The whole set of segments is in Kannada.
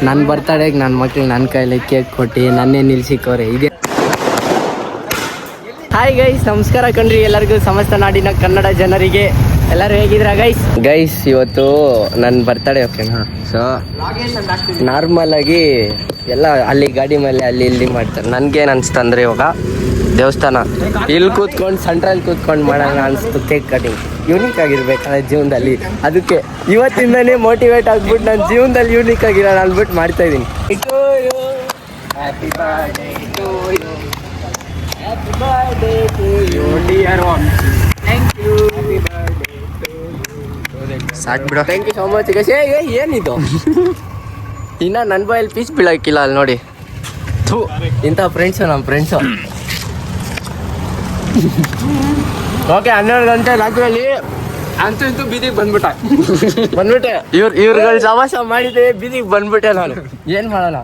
ನನ್ನ ಬರ್ತಡೆಗೆ ನನ್ನ ಮಕ್ಳಿಗೆ ನನ್ನ ಕೈಲಿ ಕೇಕ್ ಕೊಟ್ಟು ನನ್ನೇ ನಿಲ್ಸಿಕೋರೆ ಇದೆ. ಹಾಯ್ ಗೈಸ್, ನಮಸ್ಕಾರ ಕಣ್ರಿ ಎಲ್ಲರಿಗೂ, ಸಮಸ್ತ ನಾಡಿನ ಕನ್ನಡ ಜನರಿಗೆ. ಎಲ್ಲರೂ ಹೇಗಿದ್ರ ಗೈಸ್? ಇವತ್ತು ನನ್ನ ಬರ್ತಡೇ, ಓಕೆನಾ? ಸೊ ನಾರ್ಮಲ್ ಆಗಿ ಎಲ್ಲ ಅಲ್ಲಿ ಗಾಡಿ ಮೇಲೆ ಅಲ್ಲಿ ಇಲ್ಲಿ ಮಾಡ್ತಾರೆ. ನನಗೇನು ಅನಿಸ್ತಂದ್ರೆ ಇವಾಗ ದೇವಸ್ಥಾನ ಇಲ್ಲಿ ಕೂತ್ಕೊಂಡು ಸೆಂಟ್ರಲ್ಲಿ ಕೂತ್ಕೊಂಡು ಮಾಡೋಣ ಅನಿಸ್ತು. ಕೇಕ್ ಕಟಿಂಗ್ ಯೂನಿಕ್ ಆಗಿರ್ಬೇಕಾದ್ರೆ ಜೀವನದಲ್ಲಿ, ಅದಕ್ಕೆ ಇವತ್ತಿಂದನೇ ಮೋಟಿವೇಟ್ ಆಗ್ಬಿಟ್ಟು ನನ್ನ ಜೀವನದಲ್ಲಿ ಯೂನಿಕ್ ಆಗಿರೋಣ ಅಂದ್ಬಿಟ್ಟು ಮಾಡ್ತಾಯಿದ್ದೀನಿ. Happy birthday to you, happy birthday to you dear one, thank you, happy birthday to you. ಸಾಕು ಬಿಡು, thank you so much guys. ಏನಿದು ಇನ್ನು ನನ್ನ ಬಾಯಲ್ಲಿ ಪೀಸ್ ಬೀಳೋಕ್ಕಿಲ್ಲ ಅಲ್ಲಿ ನೋಡಿ. ಥೂ, ಇಂಥ ಫ್ರೆಂಡ್ಸು ನಮ್ಮ ಫ್ರೆಂಡ್ಸು. ಓಕೆ, 12 ಗಂಟೆ ರಾತ್ರಿಯಲ್ಲಿ ಅಂತೂ ಇಂತೂ ಬೀದಿಗೆ ಬಂದ್ಬಿಟ್ಟೆ. ಇವ್ರುಗಳು ಸವಾಸ ಮಾಡಿದೆ, ಬೀದಿಗೆ ಬಂದ್ಬಿಟ್ಟೆ ನಾನು. ಏನ್ ಮಾಡೋಣ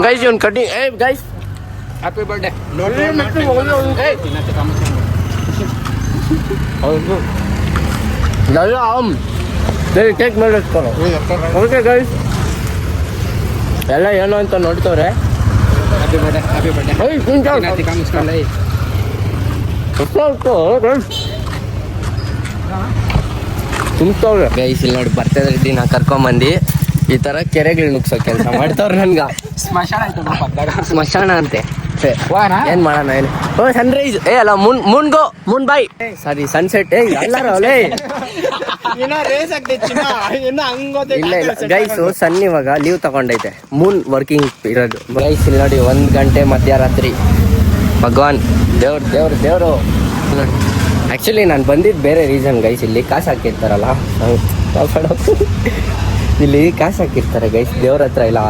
ಗೈಸ್, ಇವ್ನು ಕಟಿಂಗ್. Guys happy birthday. ಹೌದು, ಕೇಕ್ ಮೇಲೆ ಇಟ್ಕೊಳ್ಳೋ. ಓಕೆ ಗೈಸ್, ಎಲ್ಲ ಏನು ಅಂತ ನೋಡ್ತವ್ರೆ. ತುಂಬ್ತವ್ರೆ ಗೈಸ್. ಇಲ್ಲಿ ನೋಡಿ, ಬರ್ತದೆ ದಿನ ಕರ್ಕೊಂಬಂದು ಈ ತರ ಕೆರೆಗಳು ನುಗ್ಸೋ ಕೆಲಸ ಮಾಡ್ತವ್ರೆ. ನನ್ಗ ಸ್ಮಶಾನ ಅಂತೆ. ಏನ್ ಮಾಡೋಣ ಏನು? ಓ ಸನ್ರೈಸ್, ಅಲ್ಲ ಮೂನ್ ಬಾಯ್, ಸಾರಿ ಸನ್ಸೆಟ್. ಎಲ್ಲಾರು ಇಲ್ಲ ಗೈಸ್, ಸನ್ ಇವಾಗ ಲೀವ್ ತಗೊಂಡೈತೆ, ಮೂನ್ ವರ್ಕಿಂಗ್ ಇರೋದು. ಗೈಸ್ ಇಲ್ಲಿ ನೋಡಿ, 1 ಗಂಟೆ ಮಧ್ಯರಾತ್ರಿ. ಭಗವಾನ್ ದೇವ್ರು ಆ್ಯಕ್ಚುಲಿ ನಾನು ಬಂದಿದ್ದು ಬೇರೆ ರೀಸನ್ ಗೈಸ್. ಇಲ್ಲಿ ಕಾಸು ಹಾಕಿರ್ತಾರಲ್ಲ, ಇಲ್ಲಿ ಕಾಸು ಹಾಕಿರ್ತಾರೆ ಗೈಸ್, ದೇವ್ರ ಹತ್ರ ಇಲ್ಲ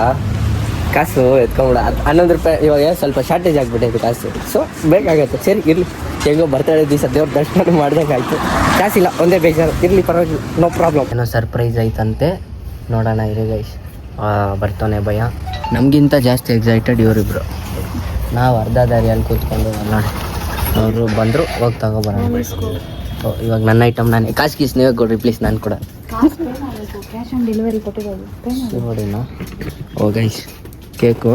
ಕಾಸು ಎತ್ಕೊಂಬಿಡ. 11 ರೂಪಾಯಿ ಇವಾಗ ಸ್ವಲ್ಪ ಶಾರ್ಟೇಜ್ ಆಗಿಬಿಟ್ಟೈತೆ ಕಾಸು. ಸೊ ಬೇಕಾಗತ್ತೆ, ಸರಿ ಇರಲಿ, ಹೆಂಗೋ ಬರ್ತಡೇ ದಿವಸ ದೇವ್ರ ದರ್ಶನ ಮಾಡ್ದಂಗಾಯ್ತು. ಕಾಸಿಲ್ಲ, ಒಂದೇ ಬೇಜಾರು, ಇರಲಿ ಪರವಾಗಿಲ್ಲ, ನೋ ಪ್ರಾಬ್ಲಮ್. ಏನೋ ಸರ್ಪ್ರೈಸ್ ಆಯ್ತಂತೆ, ನೋಡೋಣ ಇರಿ ಗೈಸ್. ಬರ್ತಾನೆ ಭಯ. ನಮಗಿಂತ ಜಾಸ್ತಿ ಎಕ್ಸೈಟೆಡ್ ಇವರಿಬ್ರು. ನಾವು ಅರ್ಧ ದಾರಿಯಲ್ಲಿ ಕೂತ್ಕೊಂಡು ನೋಡಿ, ಅವರು ಬಂದರು, ಹೋಗಿ ತಗೊಬರೋಣ. ಇವಾಗ ನನ್ನ ಐಟಮ್ ನಾನೇ. ಕಾಸು ಗೀಸ್ ನೀವೇ ಕೊಡ್ರಿ ಪ್ಲೀಸ್, ನಾನು ಕೂಡ ನೋಡಿನ. ಓ ಗೈಸ್, ಕೇಕು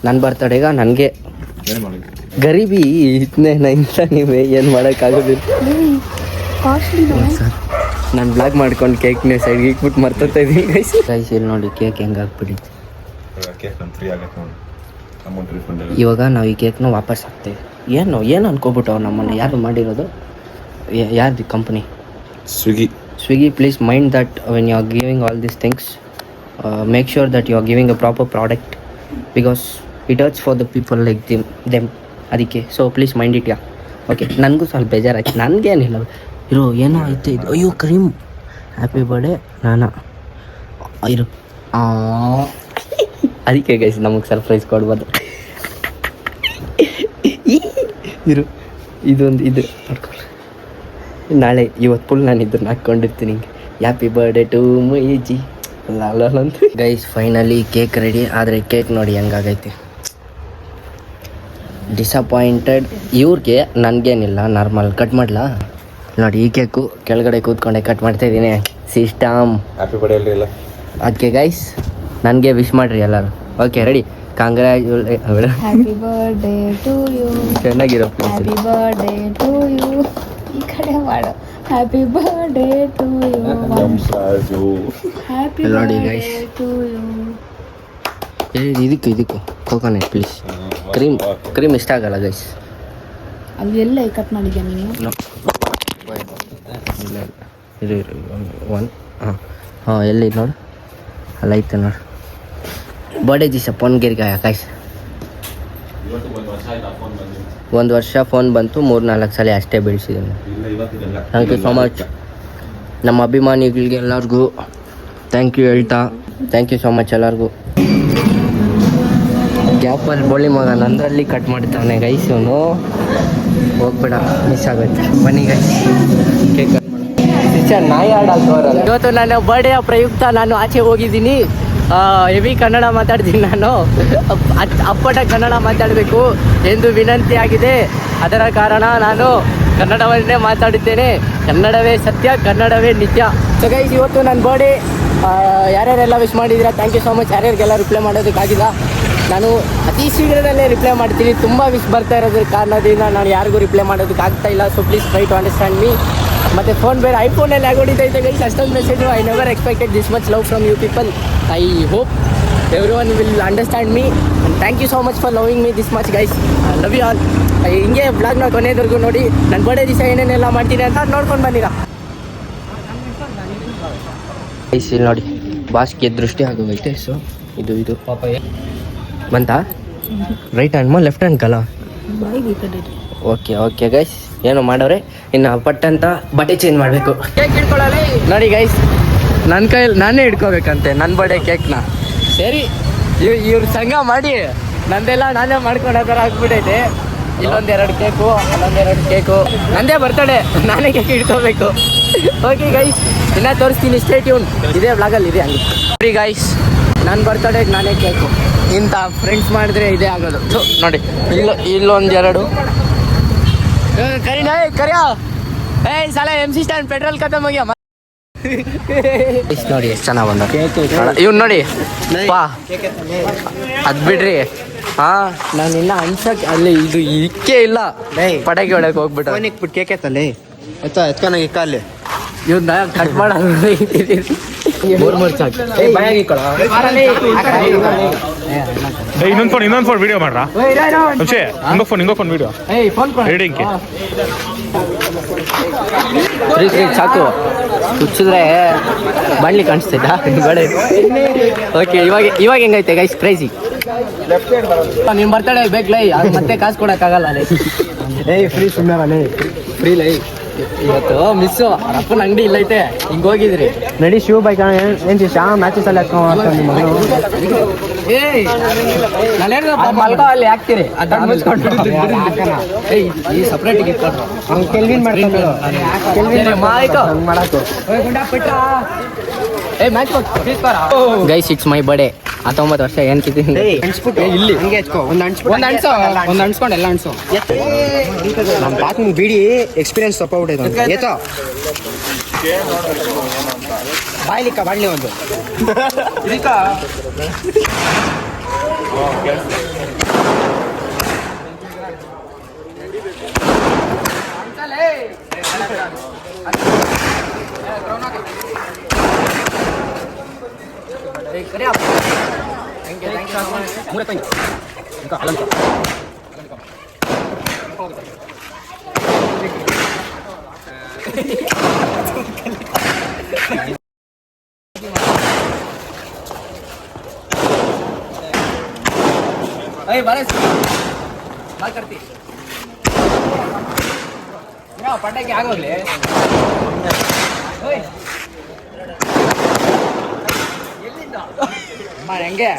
ನನ್ನ ಬರ್ತಡೆಗ ನನಗೆ ಗರೀಬಿ ಇತ್ತನೇ ಇಂಥ ನೀವೇ ಏನು ಮಾಡೋಕ್ಕಾಗೋದಿಲ್ಲ. ನಾನು ಬ್ಲಾಗ್ ಮಾಡ್ಕೊಂಡು ಕೇಕ್ನೇ ಸೈಡ್ಗೆ ಇಟ್ಬಿಟ್ಟು ಮರ್ತೋಗ್ತಾ ಇದ್ದೀನಿ ಗೈಸ್. ಗೈಸ್ ಇಲ್ಲಿ ನೋಡಿ, ಕೇಕ್ ಹೆಂಗೆ ಹಾಕ್ಬಿಟ್ಟಿತ್ತು. ಇವಾಗ ನಾವು ಈ ಕೇಕ್ನ ವಾಪಸ್ ಹಾಕ್ತೇವೆ. ಏನು ಅನ್ಕೋಬಿಟ್ಟು ನಮ್ಮನ್ನು ಯಾರು ಮಾಡಿರೋದು, ಯಾರ್ದು company? Swiggy. Please mind that when you are giving all these things, make sure that you are giving a proper product, because it hurts for the people like them. ಅದಕ್ಕೆ so please mind it. Okay, ನನಗೂ ಸ್ವಲ್ಪ ಬೇಜಾರಾಯ್ತು. ನನಗೇನಿಲ್ಲ ಇರೋ, ಏನೋ ಆಯ್ತು ಇದು. ಅಯ್ಯೋ ಕ್ರೀಮ್, ಹ್ಯಾಪಿ ಬರ್ಡೇ ನಾನಾ ಇರು. ಅದಕ್ಕೆ ಗೈಸ್ ನಮಗೆ ಸರ್ಪ್ರೈಸ್ ಕೊಡ್ಬೋದು. ಇರು, ಇದು ನೋಡ್ಕೊಳ್ಳಿ. ನಾಳೆ ಇವತ್ತು ಫುಲ್ ನಾನು ಇದನ್ನು ಹಾಕ್ಕೊಂಡಿರ್ತೀನಿ. ಹ್ಯಾಪಿ ಬರ್ಡೇ ಟು ಮೈಜಿ ಅಂತ. Guys finally cake ready. ಆದರೆ ಕೇಕ್ ನೋಡಿ ಹೆಂಗಾಗೈತಿ, ಡಿಸಪಾಯಿಂಟೆಡ್. ಇವ್ರಿಗೆ ನನಗೇನಿಲ್ಲ, ನಾರ್ಮಲ್ ಕಟ್ ಮಾಡಲಾ ನೋಡಿ. ಈ ಕೇಕು ಕೆಳಗಡೆ ಕೂತ್ಕೊಂಡೆ ಕಟ್ ಮಾಡ್ತಾಯಿದ್ದೀನಿ. ಸಿಸ್ಟಮ್ ಹ್ಯಾಪಿ ಬರ್ಡೇ ಇಲ್ಲ. ಅದಕ್ಕೆ ಗೈಸ್ ನನಗೆ ವಿಶ್ ಮಾಡಿರಿ ಎಲ್ಲರೂ. Okay ready, congratulation. Happy birthday to you. ಚೆನ್ನಾಗಿರೋ ಹ್ಯಾಪಿ ಬರ್ಡೇ ಟು ಯು. ಈ ಕಡೆ ಮಾಡು. Happy birthday to you. Happy ನೋಡಿ ಗೈಸ್, ಇದಕ್ಕೂ ಕೋಕೋನಟ್ ಪ್ಲೀಸ್. ಕ್ರೀಮ್ ಇಷ್ಟ ಆಗಲ್ಲ ಗೈಸ್. ಅಲ್ಲಿ ಎಲ್ಲ ಕಟ್ ಮಾಡಿದ್ಯಾ ನೀನು? ಇರು ಒನ್. ಹಾಂ ಎಲ್ಲಿ ನೋಡು, ಅಲ್ಲ ಐತೆ ನೋಡು. ಬರ್ಡೇ ದಿವಸ ಫೋನ್ಗಿರ್ಗ ಗೈಸ್. 1 ವರ್ಷ ಫೋನ್ ಬಂತು, 3-4 ಸಲ ಅಷ್ಟೇ ಬೆಳೆಸಿದ್ದೀನಿ. ಥ್ಯಾಂಕ್ ಯು ಸೋ ಮಚ್ ನಮ್ಮ ಅಭಿಮಾನಿಗಳಿಗೆ ಎಲ್ಲರಿಗೂ ಥ್ಯಾಂಕ್ ಯು ಹೇಳ್ತಾ. ಥ್ಯಾಂಕ್ ಯು ಸೋ ಮಚ್ ಎಲ್ಲರಿಗೂ. ಗ್ಯಾಪಲ್ಲಿ ಬೋಳಿ ಮಗ ನಂದರಲ್ಲಿ ಕಟ್ ಮಾಡ್ತಾನೆ ಗೈಸ್. ಇವನು ಹೋಗ್ಬೇಡ, ಮಿಸ್ ಆಗುತ್ತೆ. ಬನ್ನಿ ಗೈಸ್, ಕೇಕ್ ಕಟ್ ಮಾಡಿ. ನಾಯಿ ಆಡೋಲ್ಲ. ಇವತ್ತು ನಾನು ಬರ್ಡೇ ಪ್ರಯುಕ್ತ ನಾನು ಆಚೆ ಹೋಗಿದ್ದೀನಿ. ಹೆವಿ ಕನ್ನಡ ಮಾತಾಡ್ತೀನಿ ನಾನು. ಅಪ್ಪಟ ಕನ್ನಡ ಮಾತಾಡಬೇಕು ಎಂದು ವಿನಂತಿ ಆಗಿದೆ. ಅದರ ಕಾರಣ ನಾನು ಕನ್ನಡವನ್ನೇ ಮಾತಾಡುತ್ತೇನೆ. ಕನ್ನಡವೇ ಸತ್ಯ, ಕನ್ನಡವೇ ನಿತ್ಯ. ಸೊ ಗೈಸ್, ಇವತ್ತು ನನ್ನ ಬರ್ಡೇ ಯಾರ್ಯಾರೆಲ್ಲ ವಿಶ್ ಮಾಡಿದ್ದೀರಾ ಥ್ಯಾಂಕ್ ಯು ಸೊ ಮಚ್. ಯಾರ್ಯಾರಿಗೆಲ್ಲ ರಿಪ್ಲೈ ಮಾಡೋದಕ್ಕಾಗಿಲ್ಲ, ನಾನು ಅತಿ ಶೀಘ್ರದಲ್ಲೇ ರಿಪ್ಲೈ ಮಾಡ್ತೀನಿ. ತುಂಬ ವಿಶ್ ಬರ್ತಾ ಇರೋದ್ರ ಕಾರಣದಿಂದ ನಾನು ಯಾರಿಗೂ ರಿಪ್ಲೈ ಮಾಡೋದಕ್ಕೆ ಆಗ್ತಾ ಇಲ್ಲ. So please try to understand me. ಮತ್ತು ಫೋನ್ ಬೇರೆ ಐಫೋನಲ್ಲಿ ಆಗೋಡಿತೈತೆ ಗೈಸ್, ಅಷ್ಟೊಂದು message. I never expected this much love from you people. I hope everyone will understand me. Thank you so much for loving me this much guys. Love you all. ಹಿಂಗೆ ಬ್ಲಾಗ್ನ ಕೊನೆವರೆಗೂ ನೋಡಿ. ನನ್ನ ಬರ್ಡೇ ದಿವಸ ಏನೇನೆಲ್ಲ ಮಾಡ್ತೀನಿ ಅಂತ ನೋಡ್ಕೊಂಡು ಬಂದಿರಾ ಗೈಸ್. ಇಲ್ಲಿ ನೋಡಿ ಬಾಸ್ಗೆ ದೃಷ್ಟಿ ಆಗೋಗೈತೆ. ಸೊ ಇದು ಪಾಪ ಬಂತಾ ರೈಟ್ ಹ್ಯಾಂಡ್ ಲೆಫ್ಟ್ ಹ್ಯಾಂಡ್ ಕಲ. ಓಕೆ ಗೈಸ್, ಏನೋ ಮಾಡೋರೆ. ಇನ್ನು ಪಟ್ಟಂತ ಬಟ್ಟೆ ಚೇಂಜ್ ಮಾಡಬೇಕು. ಕೇಕ್ ಹಿಡ್ಕೊಳ್ಳಲಿ ನೋಡಿ ಗೈಸ್, ನನ್ನ ಕೈಯಲ್ಲಿ ನಾನೇ ಹಿಡ್ಕೋಬೇಕಂತೆ ನನ್ನ ಬರ್ಡೇ ಕೇಕ್ನ. ಸರಿ ಇವ್ರ ಸಂಘ ಮಾಡಿ ನಂದೆಲ್ಲ ನಾನೇ ಮಾಡ್ಕೊಂಡು ಥರ ಆಗ್ಬಿಟ್ಟೈತೆ. ಇಲ್ಲೊಂದೆರಡು ಕೇಕು, ಅಲ್ಲೊಂದೆರಡು ಕೇಕು. ನಂದೇ ಬರ್ತಡೇ, ನಾನೇ ಕೇಕ್ ಹಿಡ್ಕೋಬೇಕು. ಓಕೆ ಗೈಸ್, ಇನ್ನೂ ತೋರಿಸ್ತೀನಿ, ಸ್ಟೇ ಟ್ಯೂನ್. ಇದೇ ವ್ಲಾಗಲ್ಲಿ ಇದೆ ಹಂಗೆ. ಸರಿ ಗೈಸ್, ನನ್ನ ಬರ್ತಡೇಗೆ ನಾನೇ ಕೇಕು. ಇಂಥ ಫ್ರೆಂಡ್ಸ್ ಮಾಡಿದ್ರೆ ಇದೇ ಆಗೋದು. ಸೊ ನೋಡಿ, ಇಲ್ಲೊಂದೆರಡು ಕರಿನಾ ಕರಿಯಾ. ಸಲ MC ಸ್ಟ್ಯಾಂಡ್ ಪೆಟ್ರೋಲ್ ಖತಮ್ ಹೋಗ್ಯ. ನೋಡಿ ಎಷ್ಟು ಚೆನ್ನಾಗಿ ಬಂದ ಇವ್ನು ನೋಡಿ ಪಾ. ಅದು ಬಿಡ್ರಿ, ಹಾಂ ನಾನು ಇನ್ನ ಅನ್ಸಕ್ಕೆ ಅಲ್ಲಿ ಇದು ಇಕ್ಕೇ ಇಲ್ಲ. ಪಟಾಕಿ ಹೊಡಕ್ಕೆ ಹೋಗ್ಬಿಟ್ಟು ಕೇಕ್ ಎತ್ತಲ್ಲಿ ಎತ್ಕೊನಾಗ ಇಕ್ಕ ಅಲ್ಲಿ ಇವ್ನ ಕಟ್ ಮಾಡೋದು. ಇನ್ನೊಂದು ಫೋನ್ ವಿಡಿಯೋ ಮಾಡ್ರಾ ಹಿಂಗೋ ಫೋನ್ ವಿಡಿಯೋ ರೀಡಿಂಗ್ ಸಾಕು. ಹುಚ್ಚಿದ್ರೆ ಬಣ್ಲಿ ಕಾಣಿಸ್ತೈತಾ ಬೇಡ. ಓಕೆ, ಇವಾಗ ಹೆಂಗೈತೆ ಗೈಸ್ ಕ್ರೇಜಿ. ನಿಮ್ಮ ಬರ್ತಡೇ ಬೇಕಲೇ, ಮತ್ತೆ ಕಾಸು ಕೊಡೋಕ್ಕಾಗಲ್ಲ ಲೇ. ಫ್ರೀ ಸುಮ್ಮನೆ ಫ್ರೀ ಲೈ. ಇವತ್ತು ಮಿಸ್ಸು ಅಪ್ಪನ ಅಂಗಡಿ ಇಲ್ಲೈತೆ, ಹಿಂಗೆ ಹೋಗಿದ್ರಿ. ನಡಿ ಶಿವ ಬೈಕ್ ಏನು ಮ್ಯಾಚಸ್ ಅಲ್ಲಿ ಹಾಕೊಂಡು ನಿಮ್ಮ ಮಲ್ಗ ಅಲ್ಲಿ ಹಾಕ್ತೀರಿ ಈ ಸಪ್ರೇಟ್ ಕೆಲ್ವಿನ್ ಮಾಡ್ಕೊಂಡು ಮಾಡಾಕು ಗೈಸ್ ಇಟ್ಸ್ ಮೈ ಬರ್ಡೇ. 19 ವರ್ಷ ಏನು ಕಿತ್ತೀನಿ ಇಲ್ಲಿ ಹಂಗೆ ಹಚ್ಕೋ. ಒಂದು ಅನ್ಸ್ಕೊಂಡು ಎಲ್ಲ ಅನ್ಸು. ನಮ್ಮ ಪಾತ್ ಬಿಡಿ ಎಕ್ಸ್ಪೀರಿಯನ್ಸ್ ತಪ್ಪಿಬಿಟ್ಟೈತೆ ಏತೋ ಬಾಯ್ಲಿಕ್ಕ ಬಾಡ್ಲಿ ಒಂದು ಪಟಾಕಿ ಆಗೋಗ್ಲಿ. ಹೆಂಗೆ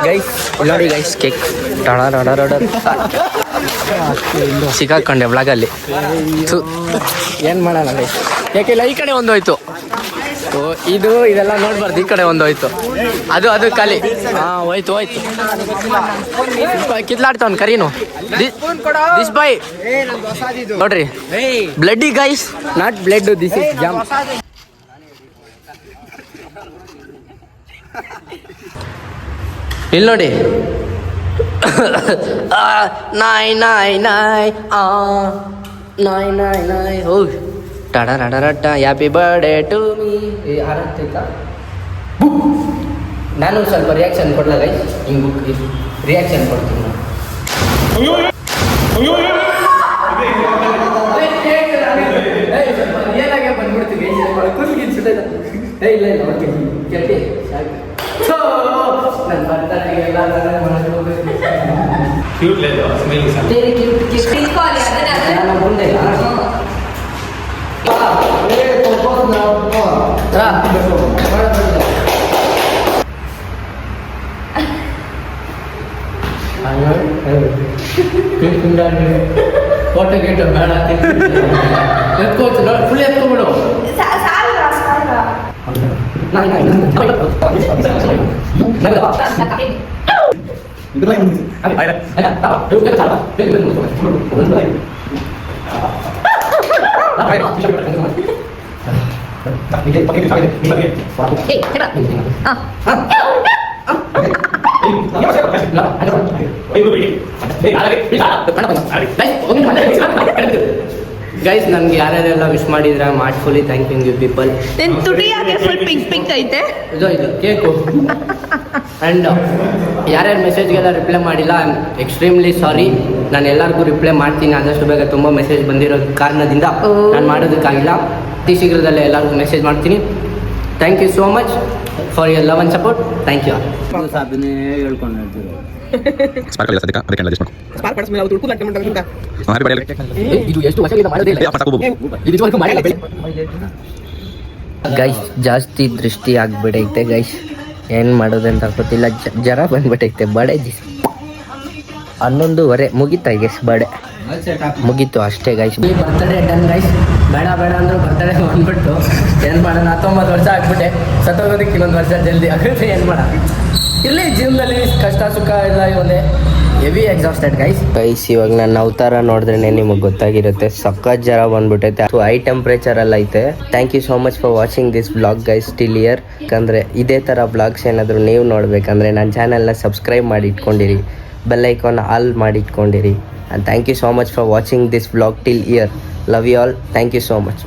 ಗೈಸ್ ನೋಡಿ ಗೈಸ್ ಕೇಕ್ ಸಿಕ್ಕಾಕೊಂಡೆ ಬ್ಲಾಗಲ್ಲಿ. ಏನು ಮಾಡೋಣ ಗೈಸ್, ಕೇಕ್ ಇಲ್ಲ ಈ ಕಡೆ ಒಂದೋಯ್ತು. ಇದು ಇದೆಲ್ಲ ನೋಡ್ಬಾರ್ದು. ಈ ಕಡೆ ಒಂದು ಹೋಯ್ತು, ಅದು ಖಾಲಿ. ಹೋಯ್ತು ಕಿತ್ಲಾಡ್ತಾವ್ ಕರೀನು. ದಿಸ್ ಬೈ ನೋಡ್ರಿ, bloody guys, not blood, this is jam. ಇಲ್ಲಿ ನೋಡಿ, ನಾಯ್ ಹೋಗಿ ಟಡ ಹ್ಯಾಪಿ ಬರ್ಡೇ ಟು ಮೀ. ನಾನು ಸ್ವಲ್ಪ ರಿಯಾಕ್ಷನ್ ಕೊಡ್ಲ ಗೈಸ್, ಹಿಂಗೆ ರಿಯಾಕ್ಷನ್ ಕೊಡ್ತೀನಿ. ಏನಾಗೆ ಬಂದ್ಬಿಡ್ತೀವಿ, ಇಲ್ಲ ಕೆಟ್ಟಿ ನನ್ನ ಬರ್ತಾನೆಲ್ಲ ಮುಂದೆ ಫೋಟೋ ಗೀಟೋ ಬೇಡ, ಎತ್ಕೋತು ಫುಲ್ ಎತ್ಕೊಬಿಡು. ಗೈಸ್, ನನ್ಗೆ ಯಾರ್ಯಾರೆಲ್ಲ ವಿಶ್ ಮಾಡಿದ್ರೆ ಮಾಡ್ಫುಲಿ ಥ್ಯಾಂಕಿಂಗ್ ಯು ಪೀಪಲ್. ತುಟಿ ಯಾಕೆ ಫುಲ್ ಪಿಂಕ್ ಐತೆ? ಇದು ಕೇಕು. ಆ್ಯಂಡ್ ಯಾರ್ಯಾರು ಮೆಸೇಜ್ಗೆಲ್ಲ ರಿಪ್ಲೈ ಮಾಡಿಲ್ಲ, ಐ ಆಮ್ ಎಕ್ಸ್ಟ್ರೀಮ್ಲಿ ಸಾರಿ. ನಾನು ಎಲ್ಲರಿಗೂ ರಿಪ್ಲೈ ಮಾಡ್ತೀನಿ ಆದಷ್ಟು ಬೇಗ. ತುಂಬ ಮೆಸೇಜ್ ಬಂದಿರೋ ಕಾರಣದಿಂದ ನಾನು ಮಾಡೋದಕ್ಕಾಗಿಲ್ಲ. ಅತಿ ಶೀಘ್ರದಲ್ಲೇ ಎಲ್ಲರಿಗೂ ಮೆಸೇಜ್ ಮಾಡ್ತೀನಿ. Thank you so much for your love and support. Thank you. ಇದು ಎಷ್ಟು ವರ್ಷದಿಂದ ಮಾಡೋದೇ ಇಲ್ಲ, ಇದುವರೆಗೂ ಮಾಡಿಲ್ಲ. ಗೈಸ್, ಜಾಸ್ತಿ ದೃಷ್ಟಿ ಆಗ್ಬಿಡೈತೆ ಗೈಸ್, ಏನು ಮಾಡೋದಂತ ಗೊತ್ತಿಲ್ಲ. ಜರ ಬಂದ್ಬಿಟ್ಟೈತೆ. ಬಡೆ 11:30 ಮುಗೀತಾ ಗೈಸ್, ಬಡೆ ಮುಗೀತು ಅಷ್ಟೇ ಗೈಸ್. Birthday done guys. ಬೇಡ ಅಂದ್ರು ಬರ್ತಡೇ ಬಂದ್ಬಿಟ್ಟು ಏನು ಮಾಡೋಣ, 19 ವರ್ಷ ಆಗ್ಬಿಟ್ಟೆ. ಸತ್ತೋಗೋದಕ್ಕೆ ಇನ್ನೊಂದು ವರ್ಷ ಜಲ್ದಿ ಆಗುತ್ತೆ. ಏನು ಮಾಡೋಣ, ಇರಲಿ ಜೀವನದಲ್ಲಿ ಕಷ್ಟ ಸುಖ ಎಲ್ಲ ಒಂದೇ. Heavy exhausted guys. ಇವಾಗ ನನ್ನ ಅವತಾರ ನೋಡಿದ್ರೆ ನಿಮಗೆ ಗೊತ್ತಾಗಿರುತ್ತೆ. ಸಖತ್ ಜ್ವರ ಬಂದ್ಬಿಟ್ಟೈತೆ, ಹೈ ಟೆಂಪ್ರೇಚರ್ ಎಲ್ಲ ಐತೆ. Thank you so much for watching this blog guys till here. ಯಾಕಂದರೆ ಇದೇ ಥರ ಬ್ಲಾಗ್ಸ್ ಏನಾದರೂ ನೀವು ನೋಡಬೇಕಂದ್ರೆ ನನ್ನ ಚಾನಲ್ನ ಸಬ್ಸ್ಕ್ರೈಬ್ ಮಾಡಿ ಇಟ್ಕೊಂಡಿರಿ, ಬೆಲ್ ಐಕಾನ್ ಆಲ್ ಮಾಡಿ ಇಟ್ಕೊಂಡಿರಿ. And thank you so much for watching this blog till here. Love you all. Thank you so much.